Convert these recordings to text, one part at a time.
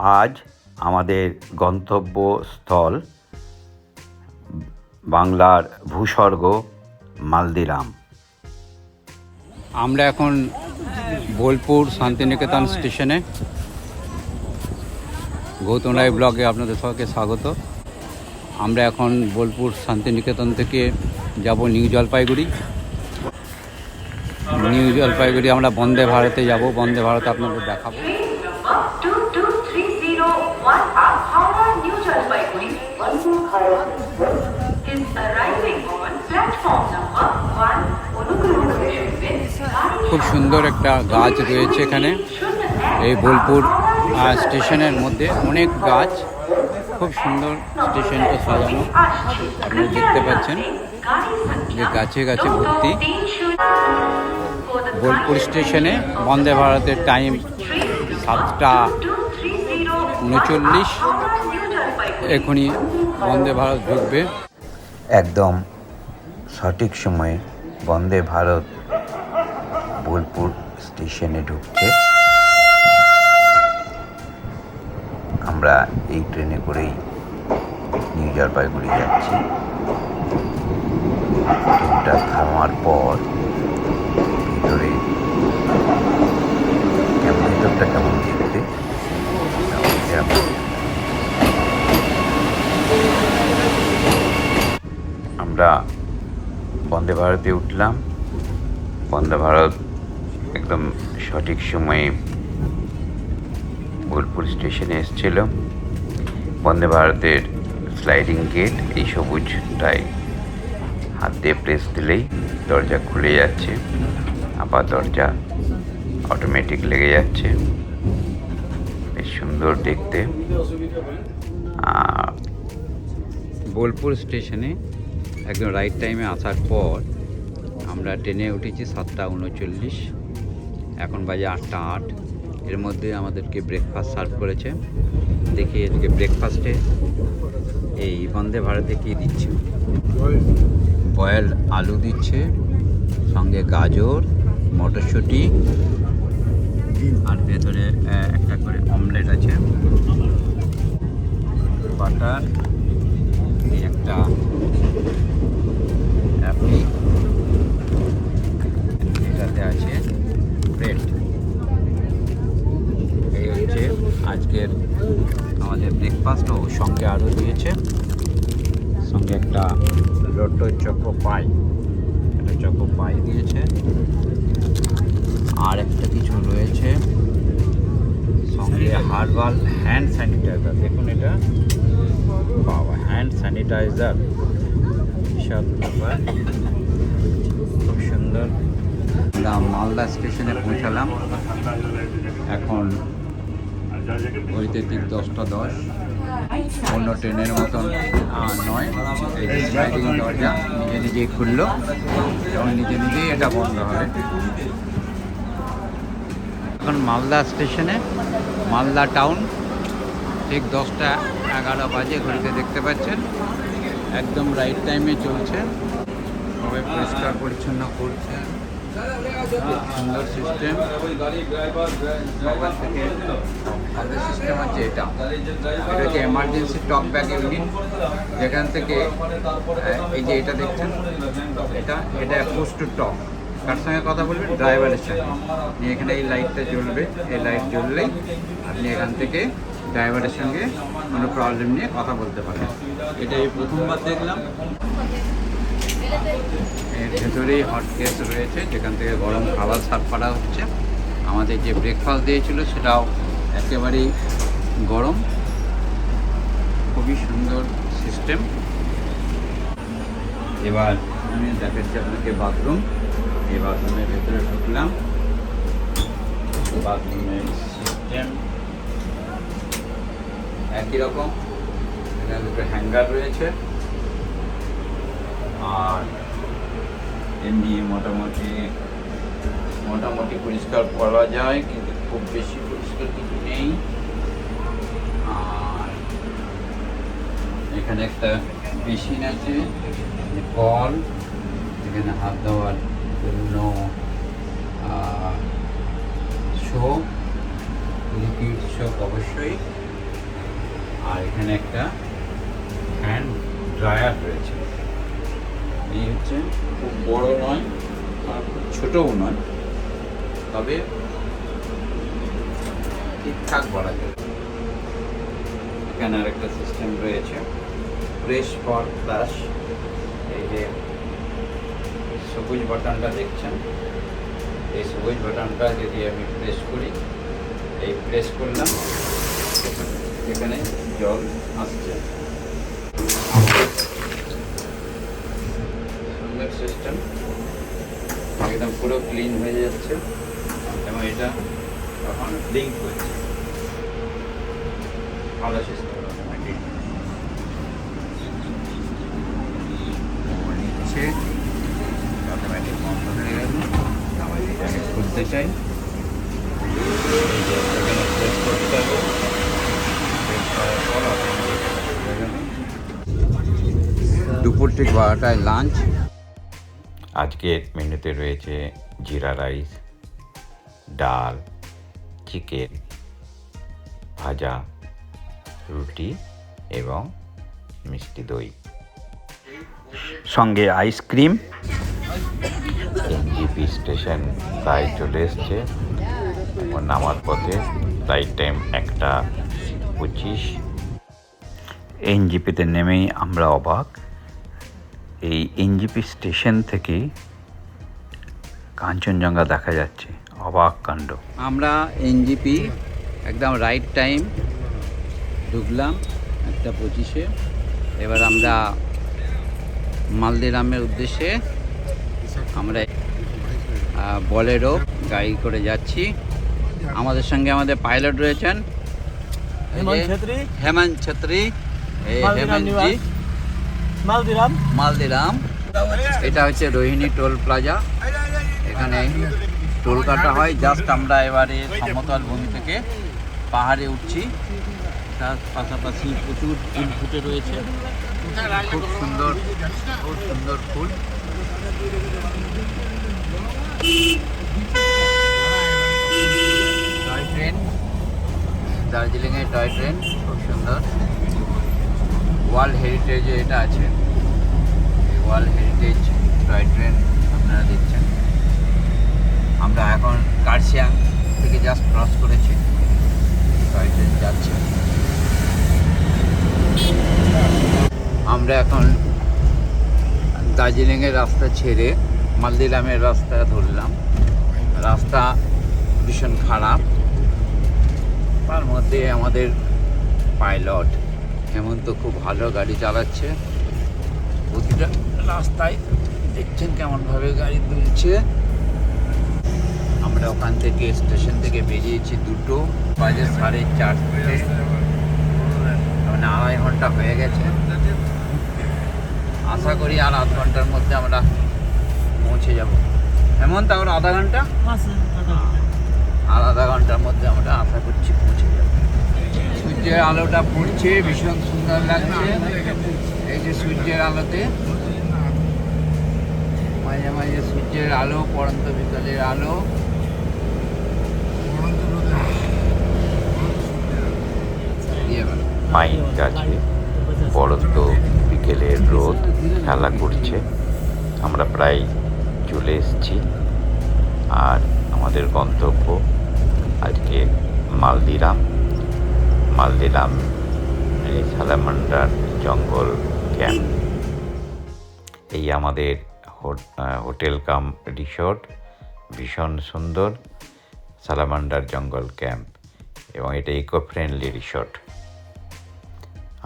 আজ আমাদের গন্তব্যস্থল বাংলার ভূস্বর্গ মালদিরাম। আমরা এখন বোলপুর শান্তিনিকেতন স্টেশনে। গৌতম রায় ব্লগে আপনাদের সবাইকে স্বাগত। আমরা এখন বোলপুর শান্তিনিকেতন থেকে যাব নিউ জলপাইগুড়ি। আমরা বন্দে ভারতে যাব। বন্দে ভারত আপনাদের দেখাবো। খুব সুন্দর একটা গাছ রয়েছে এখানে, এই বোলপুর স্টেশনের মধ্যে অনেক গাছ। খুব সুন্দর স্টেশনটা সাজানো, আপনারা দেখতে পাচ্ছেন যে গাছে গাছে ভর্তি। বোলপুর স্টেশনে বন্দে ভারতের টাইম 7:39। এখনই বন্দে ভারত ঢুকবে। একদম সঠিক সময়ে বন্দে ভারত বোলপুর স্টেশনে ঢুকছে। আমরা এই ট্রেনে করেই নিউ জলপাইগুড়ি যাচ্ছি। ট্রেনটা থামার পর ভেতরটা কেমন দেখতে আমরা বন্দে ভারতে উঠলাম। বন্দে ভারত একদম সঠিক সময়ে বোলপুর স্টেশনে এসেছিল। বন্দে ভারতের স্লাইডিং গেট, এই সবুজটায় হাত দিয়ে প্রেস দিলেই দরজা খুলে যাচ্ছে, আবার দরজা অটোমেটিক লেগে যাচ্ছে। বেশ সুন্দর দেখতে। বোলপুর স্টেশনে একদম রাইট টাইমে আসার পর আমরা ট্রেনে উঠেছি 7:39। এখন বাজে 8:08। এর মধ্যে আমাদেরকে ব্রেকফাস্ট সার্ভ করেছে। দেখি আজকে ব্রেকফাস্টে এই বন্দে ভারতে কী দিচ্ছে। বয়েল আলু দিচ্ছে, সঙ্গে গাজর, মটরশুঁটি, আর ভেতরে একটা করে অমলেট আছে, বাটার, একটা অ্যাপল, এটাতে আছে ব্রেড। এই হচ্ছে আজকের আমাদের ব্রেকফাস্ট। ও সঙ্গে আরও দিয়েছে, সঙ্গে একটা লোটো চকো পাই, একটা চকো পাই দিয়েছে, আর একটা কিছু রয়েছে সঙ্গে হার্বাল হ্যান্ড স্যানিটাইজার। দেখুন এটা, বাবা, হ্যান্ড স্যানিটাইজার, বিশাল ব্যাপার, খুব সুন্দর। আমরা মালদা স্টেশনে পৌঁছালাম। এখন ঘড়িতে ঠিক 10:10। অন্য ট্রেনের মতন নয়, এই যে স্লাইডিং দরজা নিজে নিজেই খুললো এবং নিজে নিজেই এটা বন্ধ হবে। এখন মালদা স্টেশনে, মালদা টাউন, ঠিক 10:11 বাজে ঘড়িতে দেখতে পাচ্ছেন। একদম রাইট টাইমে চলছে, সবাই পরিষ্কার পরিচ্ছন্ন করছে। সুন্দর সিস্টেম। সবার থেকে সিস্টেম হচ্ছে এটা হচ্ছে এমার্জেন্সি টক ব্যাগ ইউনিট, যেখান থেকে এই যে এটা দেখছেন, এটা পুশ টু টক। কার সঙ্গে কথা বলবেন? ড্রাইভারের সঙ্গে। এখানে এই লাইটটা জ্বলবে, এই লাইট জ্বললেই আপনি এখান থেকে ড্রাইভারের সঙ্গে কোনো প্রবলেম নিয়ে কথা বলতে পারেন। এটা এই প্রথমবার দেখলাম। এর ভেতরেই হট কেস রয়েছে, যেখান থেকে গরম খাবার সার্ভ করা হচ্ছে। আমাদের যে ব্রেকফাস্ট দিয়েছিল সেটাও একেবারেই গরম। খুবই সুন্দর সিস্টেম। এবার আমি দেখাচ্ছি আপনাকে বাথরুম। এই বাথরুমের ভেতরে ঢুকলাম। বাথরুমের সিস্টেম একই রকম। এখানে দুটো হ্যাঙ্গার রয়েছে, আর এমনি মোটামুটি পরিষ্কার করা যায়, কিন্তু খুব বেশি পরিষ্কার কিছু নেই। আর এখানে একটা বেসিন আছে, কল, এখানে হাত ধোয়ার জন্য সোপ, লিকুইড সোপ অবশ্যই, আর এখানে একটা হ্যান্ড ড্রায়ার রয়েছে। এই হচ্ছে খুব বড় নয় আর খুব ছোটও নয়, তবে ঠিকঠাক বলা যায়। এখানে আরেকটা সিস্টেম রয়েছে, প্রেস ফর ফ্লাশ। এই যে সবুজ বাটনটা দেখছেন, এই সবুজ বাটনটা যদি আমি প্রেস করি, এই প্রেস করলাম, এখানে জল আসছে। সুন্দর সিস্টেম, একদম পুরো ক্লিন হয়ে যাচ্ছে এবং এটা তখন লিঙ্ক হচ্ছে। ভালো সিস্টেম, অটোমেটিক নিচ্ছে, অটোমেটিক বন্ধ হয়ে গেল। আবার যদি আমি খুলতে চাই, এখানে প্রেস করতে হবে, প্রেস করার পর অটোমেটিক হয়ে গেল। দুপুর ঠিক 12টায় লাঞ্চ। আজকের মেনুতে রয়েছে জিরা রাইস, ডাল, চিকেন, ভাজা, রুটি এবং মিষ্টি দই, সঙ্গে আইসক্রিম। এনজিপি স্টেশন প্রায় চলে এসছে, এখন নামার পথে। Flight time 1:25। এনজিপিতে নেমেই আমরা অবাক, এই এনজিপি স্টেশন থেকে কাঞ্চনজঙ্ঘা দেখা যাচ্ছে। অবাক কাণ্ড। আমরা এনজিপি একদম রাইট টাইম ঢুকলাম 1:25-এ। এবার আমরা মালদিরামের উদ্দেশ্যে আমরা বলেরো গাড়ি করে যাচ্ছি। আমাদের সঙ্গে আমাদের পাইলট রয়েছেন হেমন্ত ছত্রী, হেমন্তজি। মালদিরাম, এটা হচ্ছে রোহিণী টোল প্লাজা। এখানে টোল কাটা হয়। জাস্ট আমরা এবারে সমতল ভূমি থেকে পাহাড়ে উঠছি। তার পাশাপাশি প্রচুর ফুল ফুটে রয়েছে, খুব সুন্দর, খুব সুন্দর ফুল। টয় ট্রেন, দার্জিলিংয়ের টয় ট্রেন, খুব সুন্দর। ওয়ার্ল্ড হেরিটেজে এটা আছে, ওয়ার্ল্ড হেরিটেজ টয় ট্রেন আপনারা দেখছেন। আমরা এখন কার্শিয়াং থেকে জাস্ট ক্রস করেছি, টয় ট্রেন যাচ্ছে। আমরা এখন দার্জিলিংয়ের রাস্তা ছেড়ে মালদিরামের রাস্তা ধরলাম। রাস্তা ভীষণ খারাপ, তার মধ্যে আমাদের পাইলট হেমন্ত খুব ভালো গাড়ি চালাচ্ছে। প্রতিটা রাস্তায় দেখছেন কেমনভাবে গাড়ি দুলছে। আমরা ওখান থেকে স্টেশন থেকে বেরিয়েছি 2:04, মানে 2.5 ঘন্টা হয়ে গেছে। আশা করি আর আধ ঘন্টার মধ্যে আমরা পৌঁছে যাব। হেমন্ত, আর আধা ঘন্টা, আর আধা ঘন্টার মধ্যে আমরা আশা করছি পৌঁছে যাব। সূর্যের আলোটা পড়ছে, ভীষণ সুন্দর লাগছে। এই যে সূর্যের আলোতে, মাঝে মাঝে সূর্যের আলো, পড়ন্ত বিকালের আলো। পাইন গাছে পড়ন্ত বিকেলের রোদ খেলা করছে। আমরা প্রায় চলে এসেছি, আর আমাদের গন্তব্য আজকে মালদিরাম। মালদিরাম সালামান্ডার জঙ্গল ক্যাম্প। এই আমাদের হোটেল কাম রিসোর্ট, ভীষণ সুন্দর সালামান্ডার জঙ্গল ক্যাম্প, এবং এটা ইকো ফ্রেন্ডলি রিসোর্ট।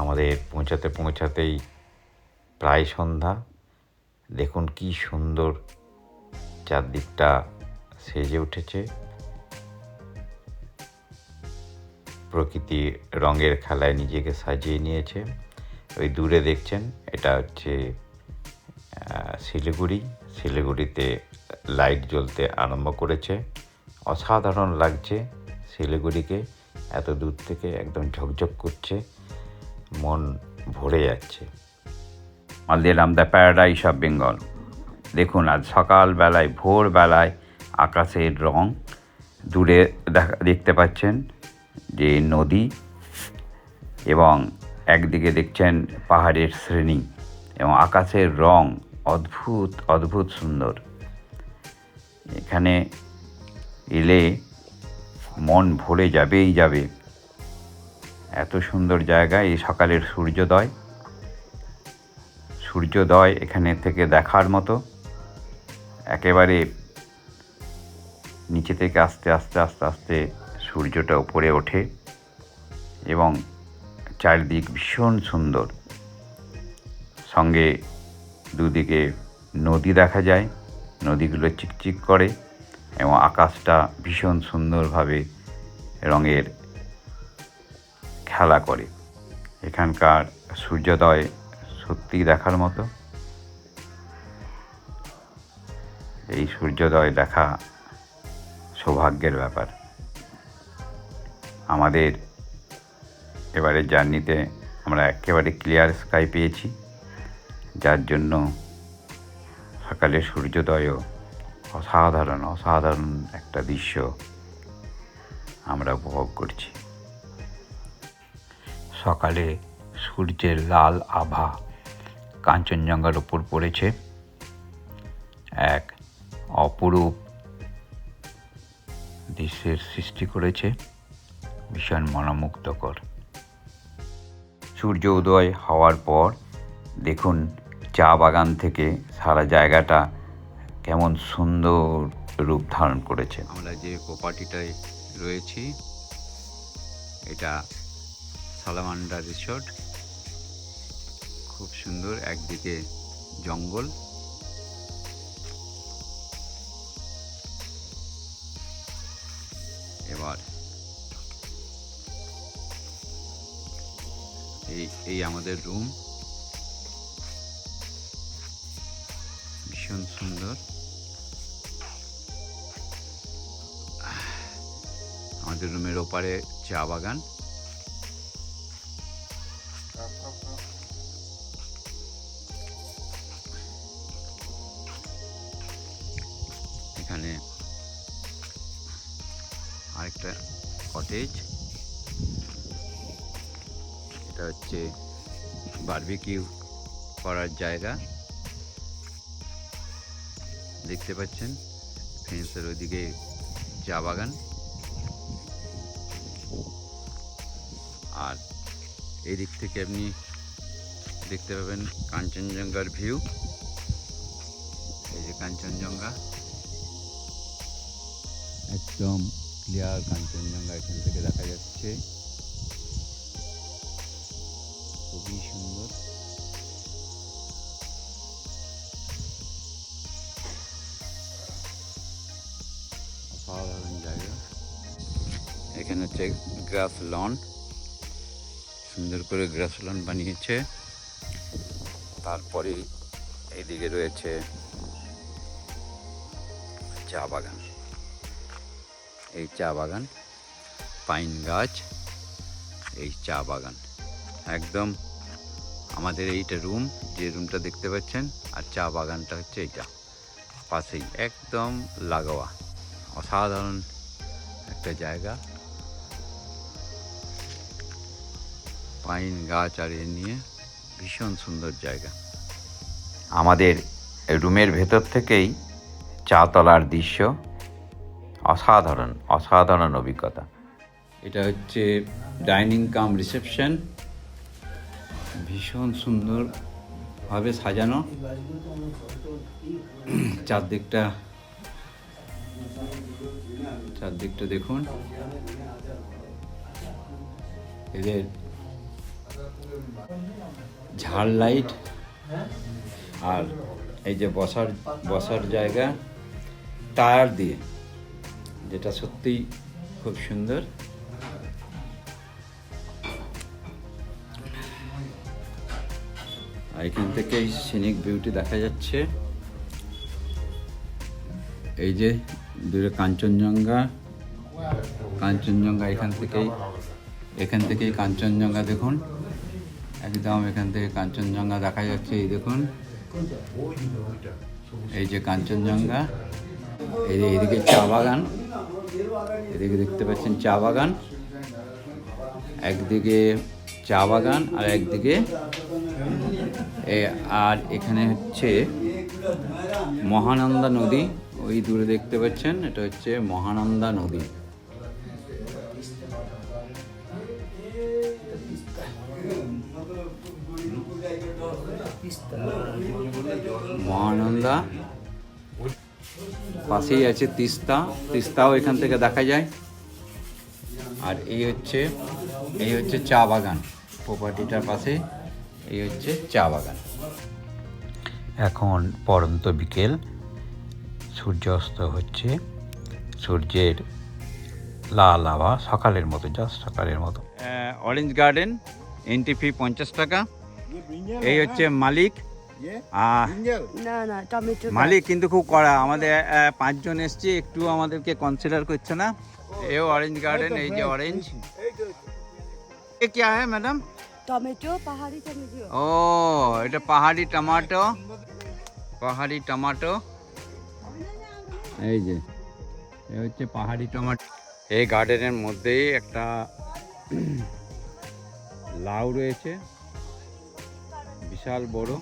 আমাদের পৌঁছাতেই প্রায় সন্ধ্যা। দেখুন কি সুন্দর চারদিকটা সেজে উঠেছে। প্রকৃতি রঙের খেলায় নিজেকে সাজিয়ে নিয়েছে। ওই দূরে দেখছেন, এটা হচ্ছে শিলিগুড়ি। শিলিগুড়িতে লাইট জ্বলতে আরম্ভ করেছে। অসাধারণ লাগছে শিলিগুড়িকে, এত দূর থেকে একদম ঝকঝক করছে, মন ভরে যাচ্ছে। মালদিরাম দ্য প্যারাডাইস অফ বেঙ্গল। দেখুন আজ সকালবেলায়, ভোরবেলায় আকাশের রং। দূরে দেখতে পাচ্ছেন যে নদী, এবং একদিকে দেখছেন পাহাড়ের শ্রেণী এবং আকাশের রং অদ্ভুত অদ্ভুত সুন্দর। এখানে এলে মন ভরে যাবেই যাবে, এত সুন্দর জায়গা। এই সকালের সূর্যোদয় এখানে থেকে দেখার মতো। একেবারে নিচে থেকে আস্তে আস্তে আস্তে আস্তে সূর্যটা উপরে ওঠে এবং চারিদিক ভীষণ সুন্দর। সঙ্গে দুদিকে নদী দেখা যায়, নদীগুলো চিকচিক করে এবং আকাশটা ভীষণ সুন্দরভাবে রঙের খেলা করে। এখানকার সূর্যোদয় সত্যিই দেখার মতো। এই সূর্যোদয় দেখা সৌভাগ্যের ব্যাপার। আমাদের এবারের জার্নিতে আমরা একেবারে ক্লিয়ার স্কাই পেয়েছি, যার জন্য সকালের সূর্যোদয়ও অসাধারণ একটা দৃশ্য আমরা উপভোগ করছি। সকালে সূর্যের লাল আভা কাঞ্চনজঙ্ঘার ওপর পড়েছে, এক অপরূপ দৃশ্যের সৃষ্টি করেছে, ভীষণ মনোমুগ্ধকর। সূর্য উদয় হওয়ার পর দেখুন চা বাগান থেকে সারা জায়গাটা কেমন সুন্দর রূপ ধারণ করেছে। আমরা যে প্রপার্টিটায় রয়েছি এটা সালামান্ডা রিসোর্ট। খুব সুন্দর, একদিকে জঙ্গল, এবার এই আমাদের রুম, ভীষণ সুন্দর। আমাদের রুমের ওপারে চা বাগান, এখানে আরেকটা কটেজ, এটা হচ্ছে বারবিকিউ করার জায়গা। দেখতে পাচ্ছেন ফেন্সের ওইদিকে চা বাগান, আর এই দিক থেকে আপনি দেখতে পাবেন কাঞ্চনজঙ্ঘার ভিউ। এই যে কাঞ্চনজঙ্ঘা, একদম ক্লিয়ার কাঞ্চনজঙ্ঘা এখান থেকে দেখা যাচ্ছে, খুবই সুন্দর। অসাধারণ জায়গা। এখানে হচ্ছে গ্রাস লন, সুন্দর করে গ্রাস লন বানিয়েছে। তারপরে এইদিকে রয়েছে চা বাগান, এই চা বাগান, পাইন গাছ, এই চা বাগান। একদম আমাদের এইটা রুম, যে রুমটা দেখতে পাচ্ছেন, আর চা বাগানটা হচ্ছে এইটা পাশেই, একদম লাগোয়া। অসাধারণ একটা জায়গা, পাইন গাছ আর এ নিয়ে ভীষণ সুন্দর জায়গা। আমাদের রুমের ভেতর থেকেই চা তলার দৃশ্য, অসাধারণ অভিজ্ঞতা। এটা হচ্ছে ডাইনিং কাম রিসেপশন, ভীষণ সুন্দরভাবে সাজানো। চারদিকটা দেখুন, এদের ঝাড় লাইট, আর এই যে বসার জায়গা টায়ার দিয়ে, যেটা সত্যিই খুব সুন্দর। আর এখান থেকে সিনিক বিউটি দেখা যাচ্ছে। এই যে দূরে কাঞ্চনজঙ্ঘা, এখান থেকেই কাঞ্চনজঙ্ঘা দেখুন, একদম এখান থেকে কাঞ্চনজঙ্ঘা দেখা যাচ্ছে। এই দেখুন, এই যে কাঞ্চনজঙ্ঘা, এইদিকে চা বাগান, এদিকে দেখতে পাচ্ছেন চা বাগান, একদিকে চা বাগান, আর একদিকে আর এখানে হচ্ছে মহানন্দা নদী, ওই দূরে দেখতে পাচ্ছেন, এটা হচ্ছে মহানন্দা নদী। মহানন্দা পাশেই আছে তিস্তা, তিস্তাও এখান থেকে দেখা যায়। আর এই হচ্ছে চা বাগান, প্রপার্টিটার পাশে এই হচ্ছে চা বাগান। এখন পরন্ত বিকেল, সূর্যাস্ত হচ্ছে, সূর্যের লাল আভা সকালের মতো, জাস্ট সকালের মতো। অরেঞ্জ গার্ডেন, এন্ট্রি ফি 50 টাকা। এই হচ্ছে মালিক। না না টমেটো মালিক কিন্তু খুব কড়া, আমাদের 5 জন এসছি, একটু আমাদেরকে কনসিডার করছে না। এও অরেঞ্জ গার্ডেন, এই যে অরেঞ্জ। এ क्या है मैडम? টমেটো পাহাড়ি টমেটো ও এটা পাহাড়ি টমেটো, পাহাড়ি টমেটো। এই যে এ হচ্ছে পাহাড়ি টমেটো। এই গার্ডেনের মধ্যেই একটা লাউ রয়েছে, বিশাল বড়।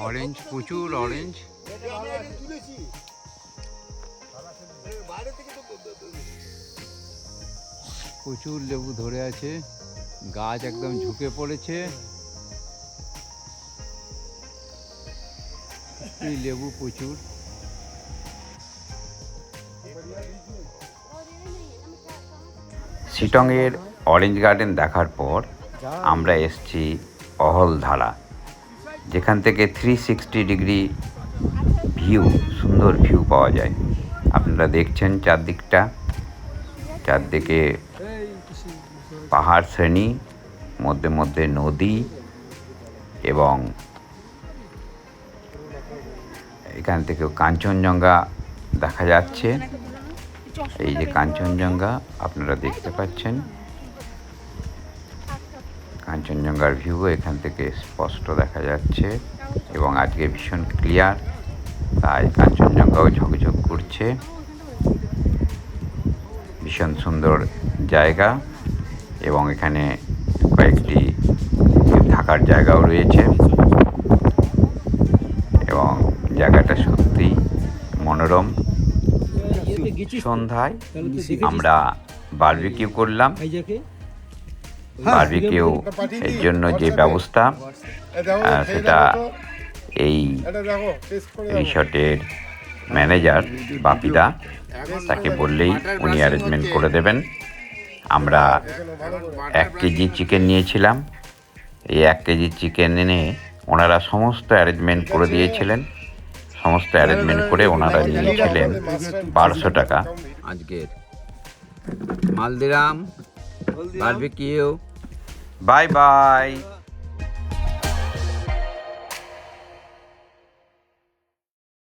অরেঞ্জ, প্রচুর অরেঞ্জ। প্রচুর লেবু ধরে আছে, গাছ একদম ঝুঁকে পড়েছে। এই লেবু প্রচুর। শিটংয়ের অরেঞ্জ গার্ডেন দেখার পর আমরা এসছি অহলধারা, যেখান থেকে 360 ডিগ্রি ভিউ, সুন্দর ভিউ পাওয়া যায়। আপনারা দেখছেন চারদিকে পাহাড় শ্রেণী, মধ্যে মধ্যে নদী, এবং এখান থেকেও কাঞ্চনজঙ্ঘা দেখা যাচ্ছে। এই যে কাঞ্চনজঙ্ঘা আপনারা দেখতে পাচ্ছেন, কাঞ্চনজঙ্ঘার ভিউ এখান থেকে স্পষ্ট দেখা যাচ্ছে, এবং আজকে ভীষণ ক্লিয়ার, তাই কাঞ্চনজঙ্ঘাও ঝকঝক করছে। ভীষণ সুন্দর জায়গা, এবং এখানে কয়েকটি থাকার জায়গাও রয়েছে, এবং জায়গাটা সত্যি মনোরম। সন্ধ্যায় আমরা বারবিকিউ করলাম। বারবিকিউ এর জন্য যে ব্যবস্থা, সেটা এই রিসর্টের ম্যানেজার বাপিদা, তাকে বললেই উনি অ্যারেঞ্জমেন্ট করে দেবেন। আমরা 1 কেজি চিকেন নিয়েছিলাম। এই 1 কেজি চিকেন এনে ওনারা সমস্ত অ্যারেঞ্জমেন্ট করে দিয়েছিলেন। সমস্ত অ্যারেঞ্জমেন্ট করে ওনারা নিয়েছিলেন 1200 টাকা। আজকের মালদিরাম বারবিকিউ। Bye bye.